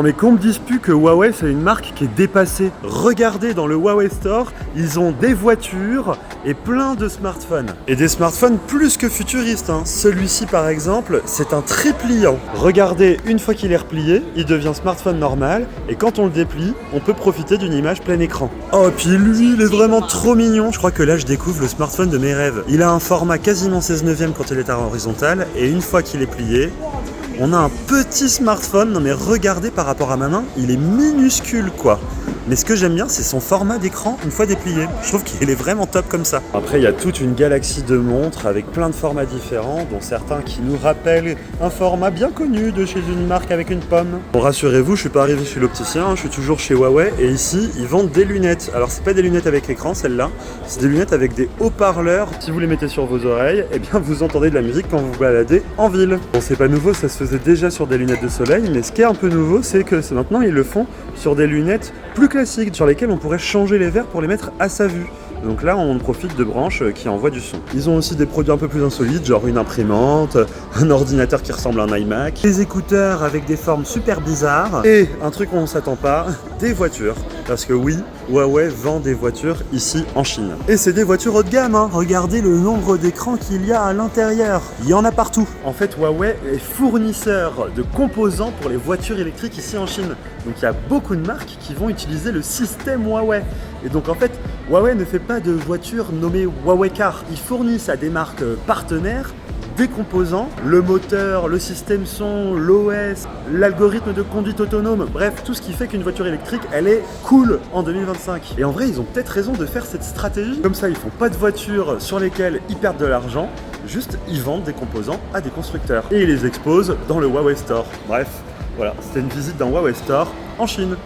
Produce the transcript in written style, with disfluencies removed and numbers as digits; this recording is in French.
Non mais qu'on me dise plus que Huawei c'est une marque qui est dépassée. Regardez dans le Huawei Store, ils ont des voitures et plein de smartphones. Et des smartphones plus que futuristes, hein. Celui-ci par exemple, c'est un tripliant. Regardez, une fois qu'il est replié, il devient smartphone normal et quand on le déplie, on peut profiter d'une image plein écran. Oh puis lui, il est vraiment trop mignon. Je crois que là je découvre le smartphone de mes rêves. Il a un format quasiment 16 neuvième quand il est à horizontal et une fois qu'il est plié, on a un petit smartphone. Non mais regardez par rapport à ma main, il est minuscule quoi. Mais ce que j'aime bien, c'est son format d'écran une fois déplié. Je trouve qu'il est vraiment top comme ça. Après, il y a toute une galaxie de montres avec plein de formats différents, dont certains qui nous rappellent un format bien connu de chez une marque avec une pomme. Bon, rassurez-vous, je suis pas arrivé chez l'opticien, je suis toujours chez Huawei et ici, ils vendent des lunettes. Alors, c'est pas des lunettes avec écran, celles-là, c'est des lunettes avec des haut-parleurs. Si vous les mettez sur vos oreilles, eh bien, vous entendez de la musique quand vous vous baladez en ville. Bon, c'est pas nouveau, ça se faisait déjà sur des lunettes de soleil, mais ce qui est un peu nouveau, c'est que maintenant, ils le font sur des lunettes plus classiques, sur lesquelles on pourrait changer les verres pour les mettre à sa vue. Donc là, on profite de branches qui envoient du son. Ils ont aussi des produits un peu plus insolites, genre une imprimante, un ordinateur qui ressemble à un iMac, des écouteurs avec des formes super bizarres, et un truc où on s'attend pas, des voitures. Parce que oui, Huawei vend des voitures ici en Chine. Et c'est des voitures haut de gamme, hein. Regardez le nombre d'écrans qu'il y a à l'intérieur. Il y en a partout. En fait, Huawei est fournisseur de composants pour les voitures électriques ici en Chine. Donc il y a beaucoup de marques qui vont utiliser le système Huawei. Et donc en fait, Huawei ne fait pas de voitures nommées Huawei Car. Ils fournissent à des marques partenaires des composants, le moteur, le système son, l'OS, l'algorithme de conduite autonome, bref, tout ce qui fait qu'une voiture électrique, elle est cool en 2025. Et en vrai, ils ont peut-être raison de faire cette stratégie. Comme ça, ils font pas de voitures sur lesquelles ils perdent de l'argent, juste ils vendent des composants à des constructeurs. Et ils les exposent dans le Huawei Store. Bref, voilà, c'était une visite d'un Huawei Store en Chine.